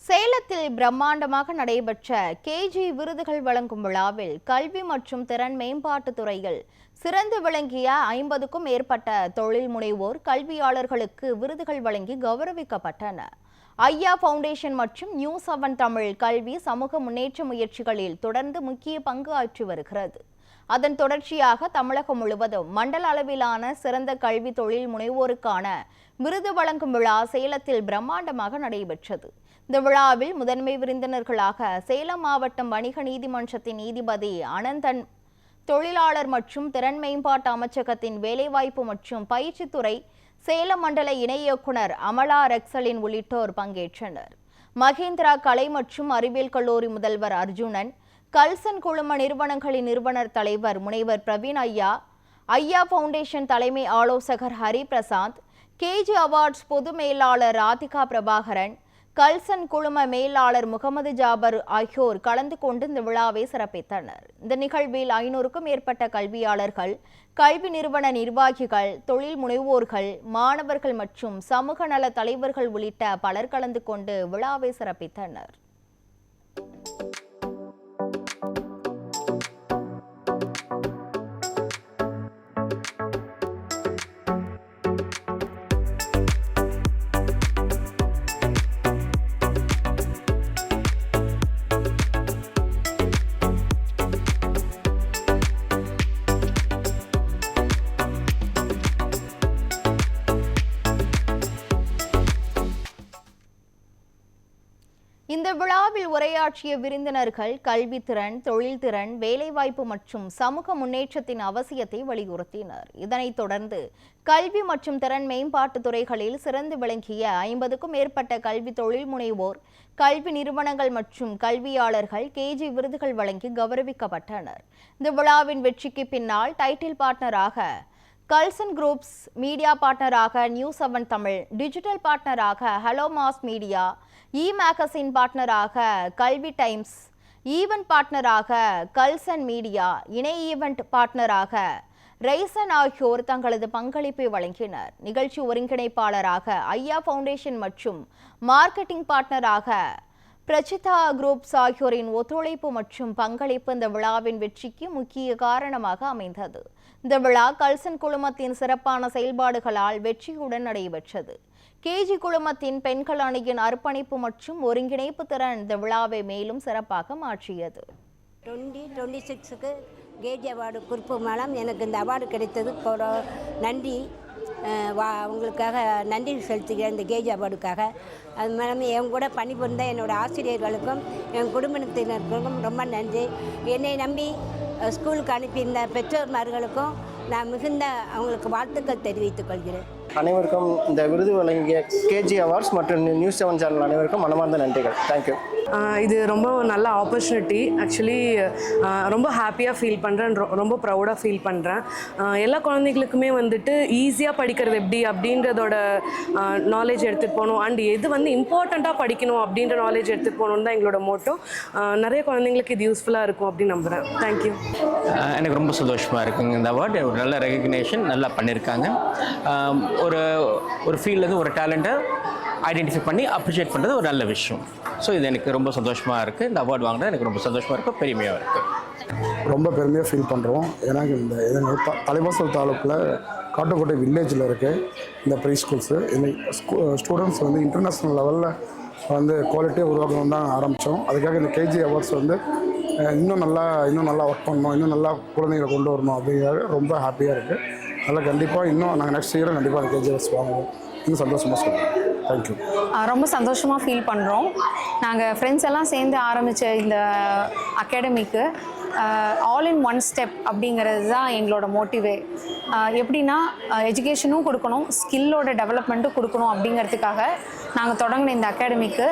சேலத்தில் பிரம்மாண்டமாக நடைபெற்ற கேஜி விருதுகள் வழங்கும் விழாவில் கல்வி மற்றும் திறன் மேம்பாட்டுத் துறையில் சிறந்து விளங்கிய 50க்கும் மேற்பட்ட தொழில் முனைவோர் கல்வியாளர்களுக்கு விருதுகள் வழங்கி கௌரவிக்கப்பட்டன. ஐயா ஃபவுண்டேஷன் மற்றும் நியூஸ்7 தமிழ் கல்வி சமூக முன்னேற்ற முயற்சிகளில் தொடர்ந்து முக்கிய பங்கு ஆற்றி வருகிறது. அதன் தொடர்ச்சியாக தமிழகம் முழுவதும் மண்டல அளவிலான சிறந்த கல்வி தொழில் முனைவோருக்கான விருது வழங்கும் விழா சேலத்தில் பிரம்மாண்டமாக நடைபெற்றது. இந்த விழாவில் முதன்மை விருந்தினர்களாக சேலம் மாவட்டம் வணிக நீதிமன்றத்தின் நீதிபதி அனந்தன், தொழிலாளர் மற்றும் திறன் மேம்பாட்டு அமைச்சகத்தின் வேலைவாய்ப்பு மற்றும் பயிற்சித்துறை சேலம் மண்டல இணை இயக்குனர் அமலா ரெக்சலின் உள்ளிட்டோர் பங்கேற்றனர். மகேந்திரா கலை மற்றும் அறிவியல் கல்லூரி முதல்வர் அர்ஜுனன், கல்சன் குழும நிறுவனங்களின் நிறுவனர் தலைவர் முனைவர் பிரவீன் ஐயா, ஐயா ஃபவுண்டேஷன் தலைமை ஆலோசகர் ஹரி பிரசாத், கேஜி அவார்ட்ஸ் பொது மேலாளர் ராதிகா பிரபாகரன், கல்சன் குழும மேலாளர் முகமது ஜாபர் ஆகியோர் கலந்து கொண்டு இந்த விழாவை சிறப்பித்தனர். இந்த நிகழ்வில் 500க்கும் மேற்பட்ட கல்வியாளர்கள், கல்வி நிறுவன நிர்வாகிகள், தொழில் முனைவோர்கள், மாணவர்கள் மற்றும் சமூக நல தலைவர்கள் உள்ளிட்ட பலர் கலந்து கொண்டு விழாவை சிறப்பித்தனர். இந்த விழாவில் உரையாற்றிய விருந்தினர்கள் கல்வித்திறன், தொழில்திறன், வேலைவாய்ப்பு மற்றும் சமூக முன்னேற்றத்தின் அவசியத்தை வலியுறுத்தினர். இதனைத் தொடர்ந்து கல்வி மற்றும் திறன் மேம்பாட்டு துறைகளில் சிறந்து விளங்கிய 50க்கும் மேற்பட்ட கல்வி தொழில் முனைவோர், கல்வி நிறுவனங்கள் மற்றும் கல்வியாளர்கள் கேஜி விருதுகள் வழங்கி கௌரவிக்கப்பட்டனர். இந்த விழாவின் வெற்றிக்கு பின்னால் டைட்டில் பார்ட்னராக கல்சன் குரூப்ஸ், மீடியா பார்ட்னராக நியூஸ்7 தமிழ், டிஜிட்டல் பார்ட்னராக ஹலோ மாஸ் மீடியா, மேகசின் பார்ட்னராக கல்வி டைம்ஸ், ஈவென்ட் பார்ட்னராக கல்சன் மீடியா, இணை ஈவென்ட் பார்ட்னராக ரைசன் ஆகியோர் தங்களது பங்களிப்பை வழங்கினர். நிகழ்ச்சி ஒருங்கிணைப்பாளராக ஐயா ஃபவுண்டேஷன் மற்றும் மார்க்கெட்டிங் பார்ட்னராக பிரச்சிதா குரூப்ஸ் ஆகியோரின் ஒத்துழைப்பு மற்றும் பங்களிப்பு இந்த விழாவின் வெற்றிக்கு முக்கிய காரணமாக அமைந்தது. இந்த விழா கல்சன் குழுமத்தின் சிறப்பான செயல்பாடுகளால் வெற்றியுடன் நடைபெற்றது. கேஜி குழுமத்தின் பெண்கள் அணியின் அர்ப்பணிப்பு மற்றும் ஒருங்கிணைப்பு திறன் இந்த விழாவை மேலும் சிறப்பாக மாற்றியது. 2026க்கு கேஜி அவார்டு குறிப்பு மூலம் எனக்கு இந்த அவார்டு கிடைத்தது நன்றி. உங்களுக்காக நன்றி செலுத்துகிறேன் இந்த கேஜி அவார்டுக்காக. அது மூலம் என் கூட பணிபுரிந்த என்னோடய ஆசிரியர்களுக்கும் என் குடும்பத்தினருக்கும் ரொம்ப நன்றி. என்னை நம்பி ஸ்கூலுக்கு அனுப்பியிருந்த பெற்றோர்மார்களுக்கும் நான் மிகுந்த அவங்களுக்கு வாழ்த்துக்கள் தெரிவித்துக் கொள்கிறேன். அனைவருக்கும் இந்த விருது வழங்கிய கேஜி அவார்ட்ஸ் மற்றும் நியூஸ்7 சேனல் அனைவருக்கும் மனமார்ந்த நன்றிகள். தேங்க்யூ. இது ரொம்ப நல்ல ஆப்பர்ச்சுனிட்டி. ஆக்சுவலி ரொம்ப ஹாப்பியாக ஃபீல் பண்ணுறேன், ரொம்ப ப்ரௌடாக ஃபீல் பண்ணுறேன். எல்லா குழந்தைகளுக்குமே வந்துட்டு ஈஸியாக படிக்கிறது எப்படி அப்படின்றதோட நாலேஜ் எடுத்துகிட்டு போகணும், அண்ட் எது இம்பார்ட்டண்ட்டாக படிக்கணும் அப்படின்ற நாலேஜ் எடுத்துகிட்டு போகணுன்னு தான் எங்களோட மோட்டோ. நிறைய குழந்தைங்களுக்கு இது யூஸ்ஃபுல்லாக இருக்கும் அப்படின்னு நம்புகிறேன். தேங்க்யூ. எனக்கு ரொம்ப சந்தோஷமாக இருக்குங்க. இந்த அவார்டு ஒரு நல்ல ரெகக்னேஷன், நல்லா பண்ணியிருக்காங்க. ஒரு ஃபீல்ட்லேருந்து ஒரு டேலண்ட்டை ஐடென்டிஃபை பண்ணி அப்ரிஷியேட் பண்ணுறது ஒரு நல்ல விஷயம். ஸோ இது எனக்கு ரொம்ப சந்தோஷமாக இருக்குது. இந்த அவார்டு வாங்கினது எனக்கு ரொம்ப சந்தோஷமாக இருக்குது, பெருமையாக இருக்குது. ரொம்ப பெருமையாக ஃபீல் பண்ணுறோம். ஏன்னா இந்த தலைவாசல் தாலுக்கில் காட்டுக்கோட்டை வில்லேஜில் இருக்குது இந்த ப்ரீ ஸ்கூல்ஸு. இந்த ஸ்டூடெண்ட்ஸ் இன்டர்நேஷ்னல் லெவலில் குவாலிட்டியாக உருவாக்கணும் தான் ஆரம்பித்தோம். அதுக்காக இந்த கேஜி அவார்ட்ஸ் இன்னும் நல்லா ஒர்க் பண்ணணும், இன்னும் நல்லா குழந்தைங்களை கொண்டு வரணும் அப்படிங்கிறது ரொம்ப ஹாப்பியாக இருக்குது. அதில் கண்டிப்பாக இன்னும் நாங்கள் நெக்ஸ்ட் இயரும் கண்டிப்பாக அந்த கேஜி அவார்ட்ஸ் வாங்குவோம். இன்னும் சந்தோஷமாக சொல்லுவோம். தேங்க்யூ. ரொம்ப சந்தோஷமாக ஃபீல் பண்ணுறோம். நாங்கள் ஃப்ரெண்ட்ஸ் எல்லாம் சேர்ந்து ஆரம்பித்த இந்த அகாடமிக்கு ஆல் இன் ஒன் ஸ்டெப் அப்படிங்கிறது தான் எங்களோட மோட்டிவே. எப்படின்னா எஜுகேஷனும் கொடுக்கணும், ஸ்கில்லோட டெவலப்மெண்ட்டும் கொடுக்கணும் அப்படிங்கிறதுக்காக நாங்கள் தொடங்கின இந்த அகாடமிக்கு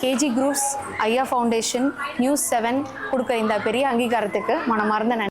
கேஜி குரூப்ஸ், ஐயா ஃபவுண்டேஷன், நியூஸ்7 கொடுக்குற இந்த பெரிய அங்கீகாரத்துக்கு மனமார்ந்த நன்றி.